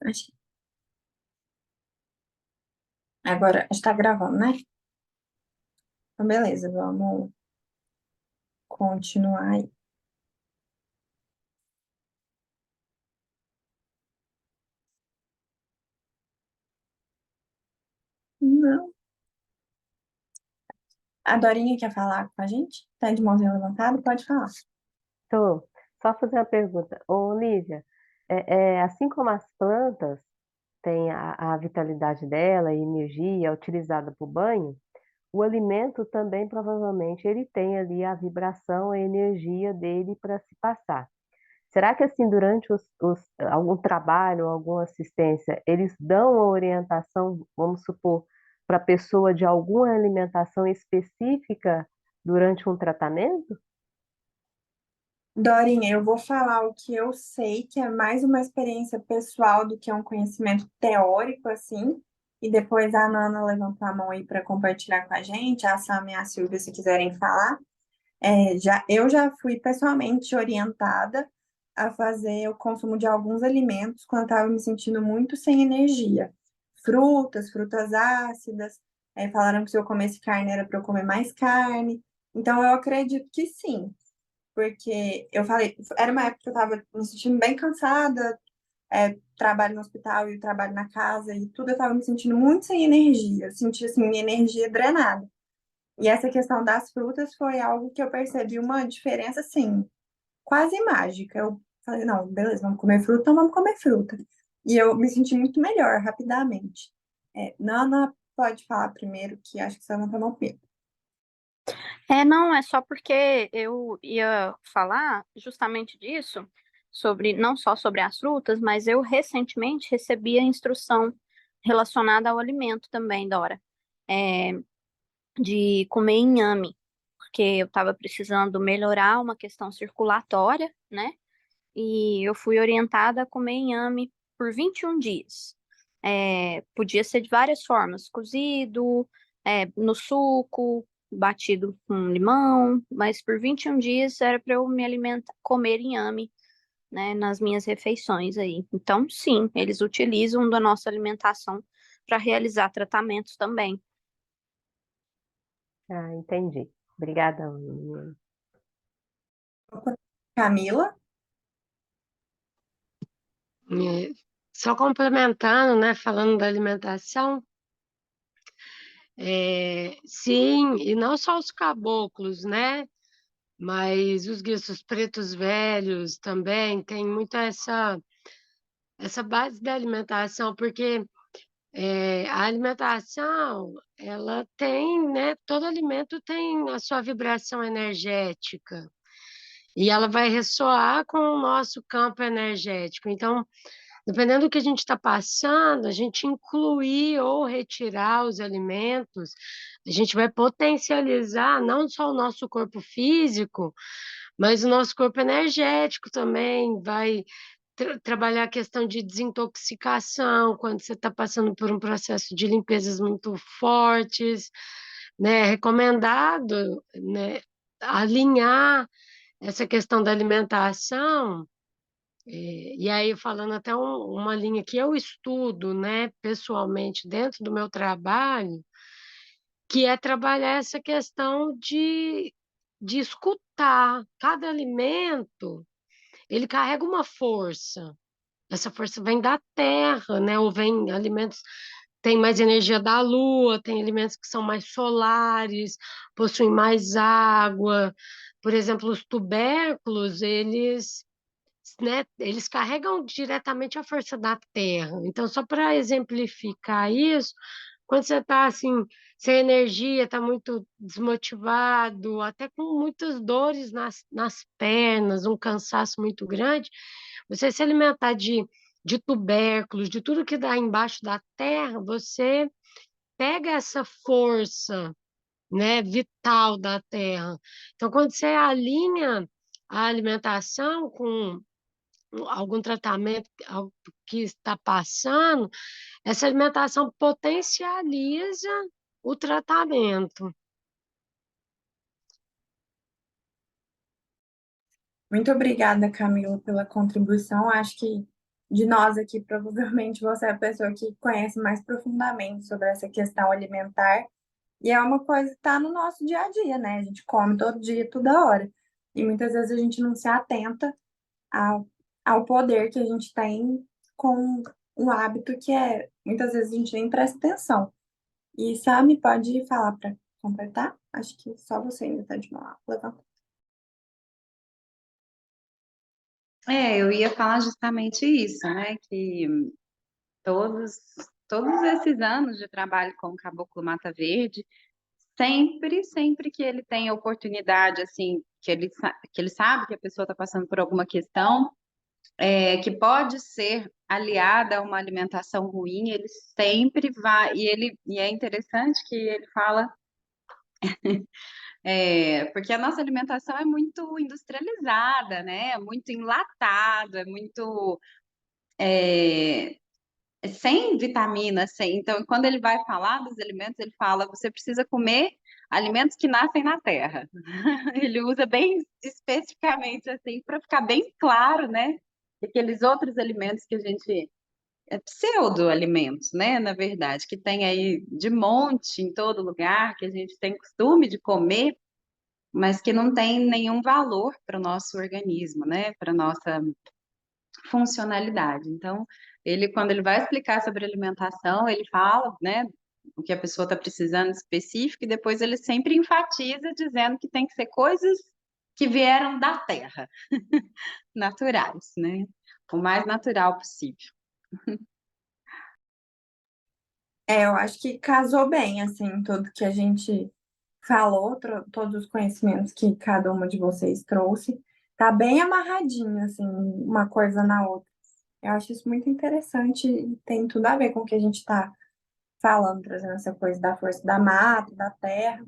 Acho que agora está gravando, né? Então, beleza, vamos continuar aí. Não. A Dorinha quer falar com a gente? Tá de mãozinha levantada? Pode falar. Tô. Só fazer uma pergunta. Ô, Lívia, assim como as plantas têm a vitalidade dela e energia utilizada para o banho, o alimento também provavelmente ele tem ali a vibração, a energia dele para se passar. Será que assim, durante algum trabalho, alguma assistência, eles dão a orientação, vamos supor, para a pessoa de alguma alimentação específica durante um tratamento? Dorinha, eu vou falar o que eu sei, que é mais uma experiência pessoal do que um conhecimento teórico, assim. E depois a Nana levantou a mão aí para compartilhar com a gente, a Sam e a Silvia, se quiserem falar. Eu já fui pessoalmente orientada a fazer o consumo de alguns alimentos quando eu estava me sentindo muito sem energia. Frutas ácidas, falaram que se eu comesse carne era para eu comer mais carne. Então eu acredito que sim, porque eu falei, era uma época que eu estava me sentindo bem cansada, trabalho no hospital e trabalho na casa e tudo, eu estava me sentindo muito sem energia, eu sentia assim, minha energia drenada. E essa questão das frutas foi algo que eu percebi uma diferença, assim, quase mágica. Eu falei, não, beleza, vamos comer fruta, então vamos comer fruta. E eu me senti muito melhor, rapidamente. Nana pode falar primeiro, que acho que você não tomou pelo. Não, é só porque eu ia falar justamente disso, sobre não só sobre as frutas, mas eu recentemente recebi a instrução relacionada ao alimento também, Dora, é, de comer inhame, porque eu estava precisando melhorar uma questão circulatória, né? E eu fui orientada a comer inhame por 21 dias. Podia ser de várias formas, cozido, no suco, batido com limão, mas por 21 dias era para eu me alimentar, comer inhame, né, nas minhas refeições aí. Então, sim, eles utilizam da nossa alimentação para realizar tratamentos também. Ah, entendi. Obrigada, Lívia. Camila? É, só complementando, né, falando da alimentação, sim, e não só os caboclos, né, mas os guiços pretos velhos também tem muito essa base da alimentação, porque a alimentação, ela tem, né, todo alimento tem a sua vibração energética, e ela vai ressoar com o nosso campo energético. Então, dependendo do que a gente está passando, a gente incluir ou retirar os alimentos, a gente vai potencializar não só o nosso corpo físico, mas o nosso corpo energético também, vai trabalhar a questão de desintoxicação, quando você está passando por um processo de limpezas muito fortes, né? Recomendado, né, alinhar essa questão da alimentação e aí, falando até uma linha que eu estudo, né, pessoalmente, dentro do meu trabalho, que é trabalhar essa questão de escutar. Cada alimento, ele carrega uma força. Essa força vem da terra, né, ou vem alimentos, tem mais energia da lua, tem alimentos que são mais solares, possuem mais água. Por exemplo, os tubérculos, eles, né, eles carregam diretamente a força da terra. Então, só para exemplificar isso, quando você está assim, sem energia, está muito desmotivado, até com muitas dores nas pernas, um cansaço muito grande, você se alimentar de tubérculos, de tudo que dá embaixo da terra, você pega essa força, né, vital da terra. Então, quando você alinha a alimentação com algum tratamento algo que está passando, essa alimentação potencializa o tratamento. Muito obrigada, Camila, pela contribuição. Acho que de nós aqui, provavelmente você é a pessoa que conhece mais profundamente sobre essa questão alimentar. E é uma coisa que está no nosso dia a dia, né? A gente come todo dia, toda hora. E muitas vezes a gente não se atenta ao, ao poder que a gente tem com um hábito que é, muitas vezes a gente nem presta atenção. E Sami, pode falar para completar? Acho que só você ainda está de mão levantada. Eu ia falar justamente isso, né? Que todos, todos esses anos de trabalho com o Caboclo Mata Verde, sempre que ele tem a oportunidade, assim, que ele sabe que a pessoa está passando por alguma questão, que pode ser aliada a uma alimentação ruim, ele sempre vai, e é interessante que ele fala, porque a nossa alimentação é muito industrializada, né? É muito enlatado, é muito sem vitaminas, sem. Então, quando ele vai falar dos alimentos, ele fala: você precisa comer alimentos que nascem na terra. Ele usa bem especificamente assim para ficar bem claro, né? Que aqueles outros alimentos que a gente pseudo-alimentos, né? Na verdade, que tem aí de monte em todo lugar, que a gente tem costume de comer, mas que não tem nenhum valor para o nosso organismo, né? Para nossa funcionalidade. Então, ele, quando ele vai explicar sobre alimentação, ele fala, né, o que a pessoa está precisando específico, e depois ele sempre enfatiza dizendo que tem que ser coisas que vieram da terra, naturais, né? O mais natural possível. Eu acho que casou bem, assim, tudo que a gente falou, todos os conhecimentos que cada uma de vocês trouxe, tá bem amarradinho, assim, uma coisa na outra. Eu acho isso muito interessante e tem tudo a ver com o que a gente está falando, trazendo essa coisa da força da mata, da terra.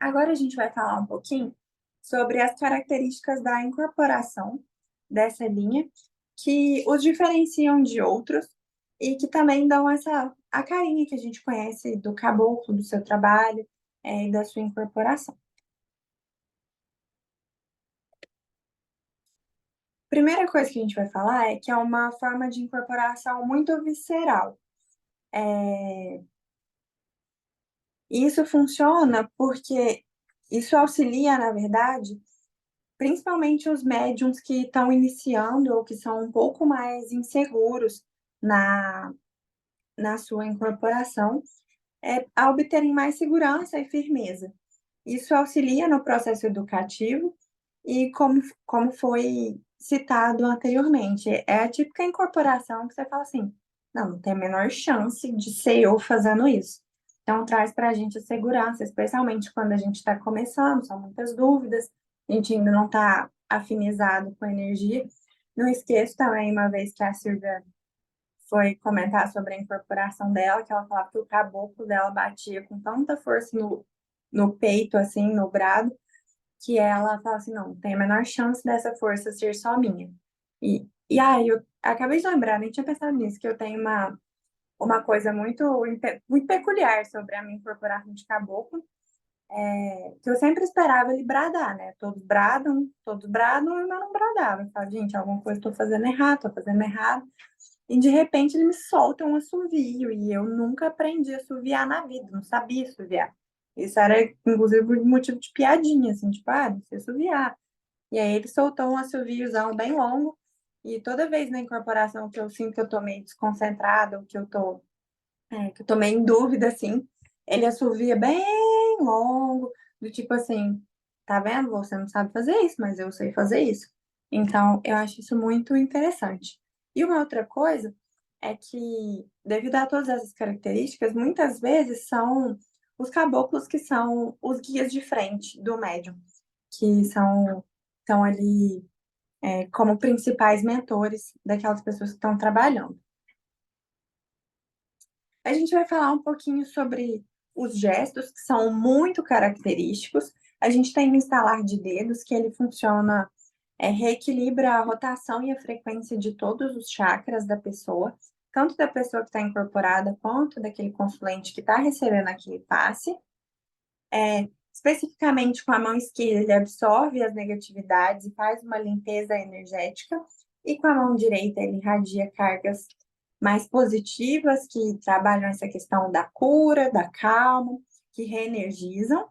Agora a gente vai falar um pouquinho sobre as características da incorporação dessa linha que os diferenciam de outros e que também dão a carinha que a gente conhece do caboclo, do seu trabalho, e da sua incorporação. Primeira coisa que a gente vai falar é que é uma forma de incorporação muito visceral. Isso funciona porque isso auxilia, na verdade, principalmente os médiums que estão iniciando ou que são um pouco mais inseguros na, na sua incorporação, a obterem mais segurança e firmeza. Isso auxilia no processo educativo e, como foi citado anteriormente, é a típica incorporação que você fala assim, não tem a menor chance de ser eu fazendo isso. Então, traz para a gente a segurança, especialmente quando a gente está começando, são muitas dúvidas, a gente ainda não está afinizado com a energia. Não esqueço também, uma vez que a Silvia foi comentar sobre a incorporação dela, que ela falava que o caboclo dela batia com tanta força no peito, assim, no brado, que ela fala assim, não, tem a menor chance dessa força ser só minha. E aí, eu acabei de lembrar, nem tinha pensado nisso, que eu tenho uma coisa muito peculiar sobre a minha incorporação de caboclo, que eu sempre esperava ele bradar, né? Todos bradam, e eu não bradava. Eu falo, gente, alguma coisa estou fazendo errado, estou fazendo errado. E de repente ele me solta um assovio, e eu nunca aprendi a assoviar na vida, não sabia assoviar. Isso era, inclusive, motivo de piadinha, assim, tipo, não sei assoviar. E aí ele soltou um assoviozão bem longo, e toda vez na incorporação que eu sinto que eu tô meio desconcentrada, ou que eu tô meio em dúvida, assim, ele assovia bem longo, do tipo assim, tá vendo? Você não sabe fazer isso, mas eu sei fazer isso. Então, eu acho isso muito interessante. E uma outra coisa é que, devido a todas essas características, muitas vezes são os caboclos que são os guias de frente do médium, que são ali como principais mentores daquelas pessoas que estão trabalhando. A gente vai falar um pouquinho sobre os gestos, que são muito característicos. A gente tem o instalar de dedos, que ele funciona, reequilibra a rotação e a frequência de todos os chakras da pessoa, tanto da pessoa que está incorporada, quanto daquele consulente que está recebendo aquele passe. Especificamente com a mão esquerda, ele absorve as negatividades e faz uma limpeza energética, e com a mão direita ele irradia cargas mais positivas, que trabalham essa questão da cura, da calma, que reenergizam.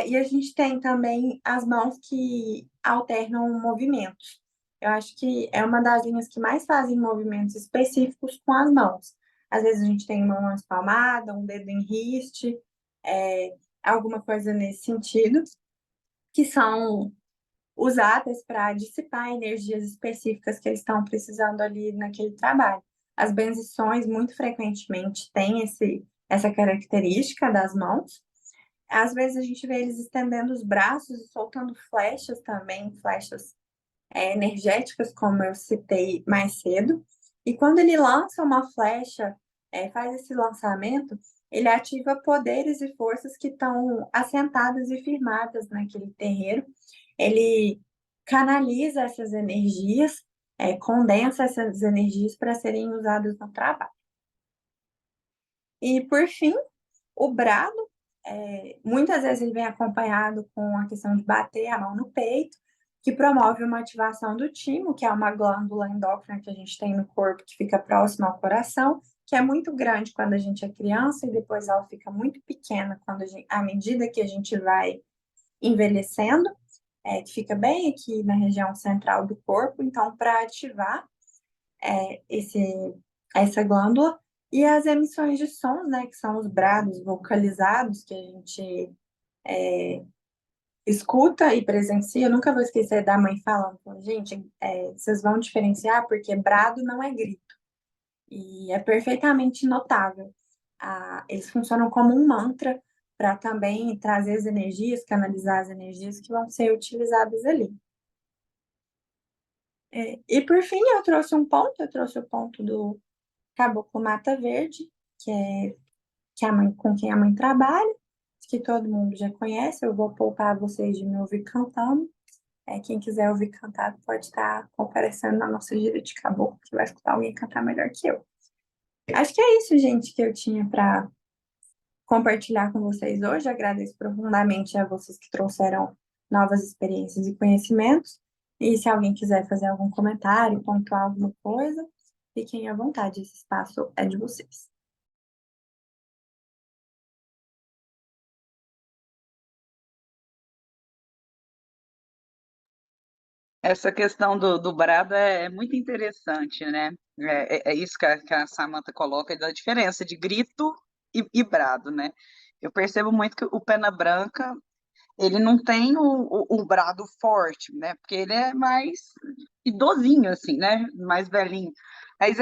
E a gente tem também as mãos que alternam movimentos. Eu acho que é uma das linhas que mais fazem movimentos específicos com as mãos. Às vezes a gente tem uma mão espalmada, um dedo em riste, alguma coisa nesse sentido, que são usadas para dissipar energias específicas que eles estão precisando ali naquele trabalho. As benzições, muito frequentemente, têm essa característica das mãos. Às vezes a gente vê eles estendendo os braços e soltando flechas também, flechas energéticas, como eu citei mais cedo. E quando ele lança uma flecha, faz esse lançamento, ele ativa poderes e forças que estão assentadas e firmadas naquele terreiro. Ele canaliza essas energias, condensa essas energias para serem usadas no trabalho. E, por fim, o brado, muitas vezes ele vem acompanhado com a questão de bater a mão no peito, que promove uma ativação do timo, que é uma glândula endócrina que a gente tem no corpo, que fica próxima ao coração, que é muito grande quando a gente é criança e depois ela fica muito pequena à medida que a gente vai envelhecendo, que fica bem aqui na região central do corpo. Então, para ativar essa glândula, e as emissões de sons, né, que são os brados vocalizados que a gente escuta e presencia. Eu nunca vou esquecer da mãe falando, gente, vocês vão diferenciar porque brado não é grito. E é perfeitamente notável. Eles funcionam como um mantra para também trazer as energias, canalizar as energias que vão ser utilizadas ali. E por fim, eu trouxe o ponto do Caboclo Mata Verde, com quem a mãe trabalha, que todo mundo já conhece. Eu vou poupar vocês de me ouvir cantando. Quem quiser ouvir cantar pode estar comparecendo na nossa gira de caboclo, que vai escutar alguém cantar melhor que eu. Acho que é isso, gente, que eu tinha para compartilhar com vocês hoje. Agradeço profundamente a vocês que trouxeram novas experiências e conhecimentos. E se alguém quiser fazer algum comentário, pontuar alguma coisa, fiquem à vontade, esse espaço é de vocês. Essa questão do brado é muito interessante, né? É isso que a Samantha coloca, da diferença de grito e brado, né? Eu percebo muito que o Pena Branca, ele não tem o brado forte, né? Porque ele é mais idosinho, assim, né? Mais velhinho. Mas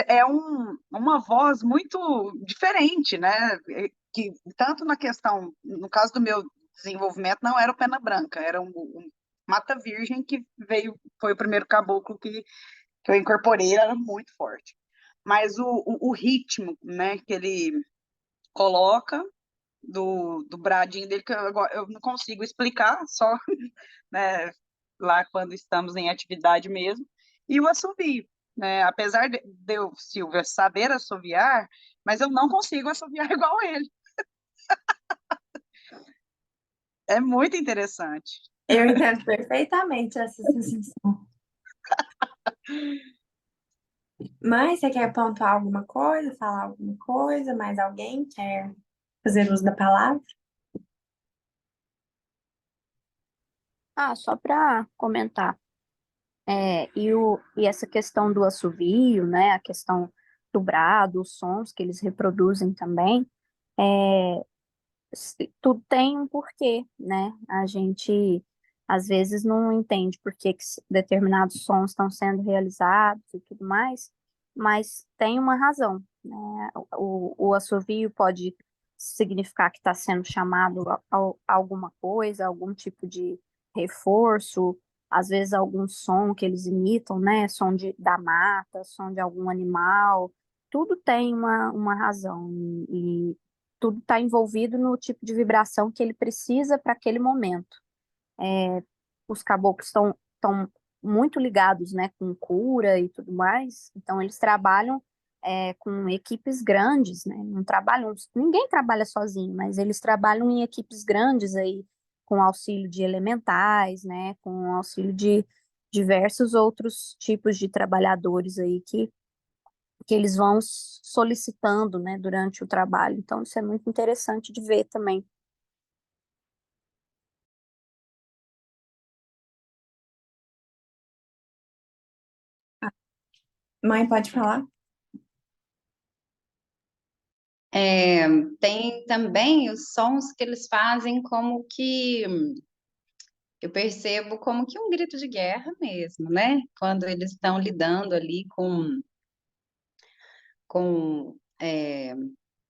uma voz muito diferente, né? Que tanto na questão, no caso do meu desenvolvimento, não era o Pena Branca, era um Mata Virgem que foi o primeiro caboclo que eu incorporei, era muito forte. Mas o ritmo, né, que ele coloca do bradinho dele, que eu não consigo explicar, só né, lá quando estamos em atividade mesmo, e o assovio, né? Apesar de eu, Silvia, saber assoviar, mas eu não consigo assoviar igual ele. É muito interessante. Eu entendo perfeitamente essa sensação. Mas você quer pontuar alguma coisa, falar alguma coisa? Mais alguém quer fazer uso da palavra? Só para comentar, e essa questão do assovio, né, a questão do brado, os sons que eles reproduzem também, tudo tem um porquê, né? A gente às vezes não entende por que determinados sons estão sendo realizados e tudo mais, mas tem uma razão, né? O assovio pode significar que está sendo chamado a alguma coisa, algum tipo de reforço, às vezes algum som que eles imitam, né? Som da mata, som de algum animal, tudo tem uma razão e tudo está envolvido no tipo de vibração que ele precisa para aquele momento. Os caboclos estão muito ligados, né, com cura e tudo mais, então eles trabalham com equipes grandes, né, não trabalham, ninguém trabalha sozinho, mas eles trabalham em equipes grandes aí, com auxílio de elementais, né, com auxílio de diversos outros tipos de trabalhadores aí que eles vão solicitando, né, durante o trabalho. Então, isso é muito interessante de ver também. Mãe, pode falar? Tem também os sons que eles fazem como que eu percebo como que um grito de guerra mesmo, né? Quando eles estão lidando ali com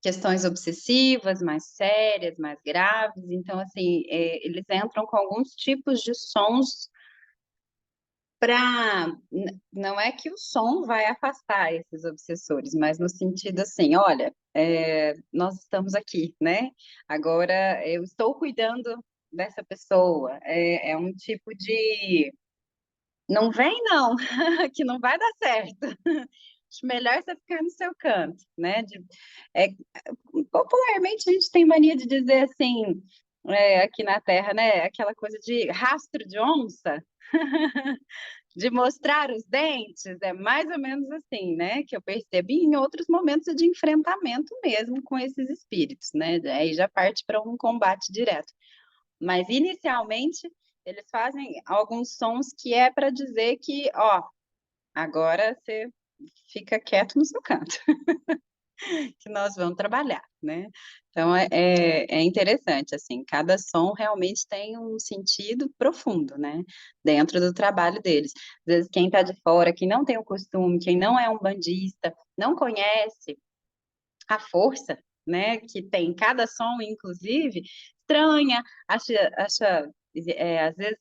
questões obsessivas, mais sérias, mais graves. Então, assim, eles entram com alguns tipos de sons para. Não é que o som vai afastar esses obsessores, mas no sentido assim, olha, nós estamos aqui, né? Agora eu estou cuidando dessa pessoa. É um tipo de. Não vem, não, que não vai dar certo. Acho melhor você ficar no seu canto, né? É, popularmente a gente tem mania de dizer assim, aqui na Terra, né? Aquela coisa de rastro de onça, de mostrar os dentes, é mais ou menos assim, né? Que eu percebi em outros momentos de enfrentamento mesmo com esses espíritos, né? Aí já parte para um combate direto. Mas inicialmente eles fazem alguns sons que é para dizer que, ó, agora você fica quieto no seu canto, que nós vamos trabalhar, né? Então é interessante, assim, cada som realmente tem um sentido profundo, né? Dentro do trabalho deles. Às vezes quem está de fora, quem não tem o costume, quem não é um bandista, não conhece a força, né, que tem cada som, inclusive, estranha, acha às vezes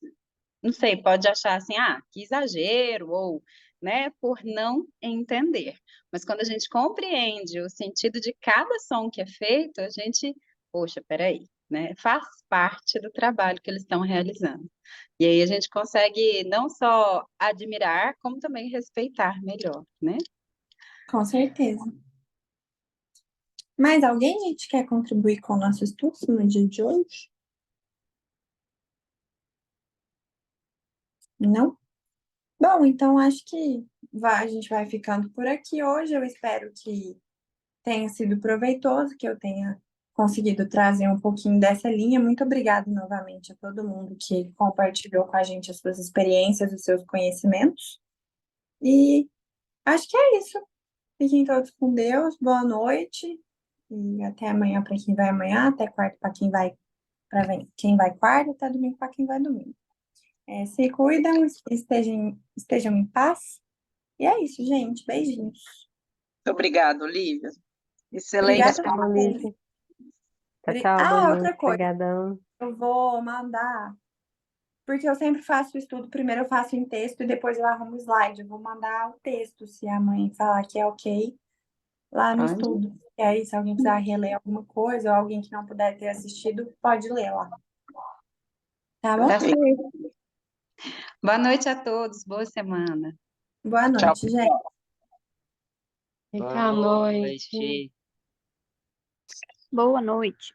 não sei, pode achar assim, que exagero, ou, né, por não entender. Mas quando a gente compreende o sentido de cada som que é feito, a gente, poxa, peraí, né, faz parte do trabalho que eles estão realizando. E aí a gente consegue não só admirar, como também respeitar melhor, né? Com certeza. Mais alguém, gente, quer contribuir com o nosso estudo no dia de hoje? Não? Bom, então acho que a gente vai ficando por aqui hoje. Eu espero que tenha sido proveitoso, que eu tenha conseguido trazer um pouquinho dessa linha. Muito obrigada novamente a todo mundo que compartilhou com a gente as suas experiências, os seus conhecimentos. E acho que é isso. Fiquem todos com Deus. Boa noite. E até amanhã para quem vai amanhã, até quarta para quem vai quem vai quarta, até domingo para quem vai domingo. Se cuidam, estejam em paz. E é isso, gente. Beijinhos. Muito obrigado, Lívia. Excelente. Obrigada a Tchau, vocês. Lívia. Tchau, tchau, boa noite. Outra coisa. Obrigadão. Eu vou mandar, porque eu sempre faço o estudo, primeiro eu faço em texto e depois eu arrumo o slide. Eu vou mandar o texto, se a mãe falar que é ok, lá no Pode. estudo. E aí, se alguém precisar reler alguma coisa, ou alguém que não puder ter assistido, pode ler lá. Tá bom? Tá certo. Boa noite a todos, boa semana. Boa Tchau. noite, gente. Boa noite. Boa noite.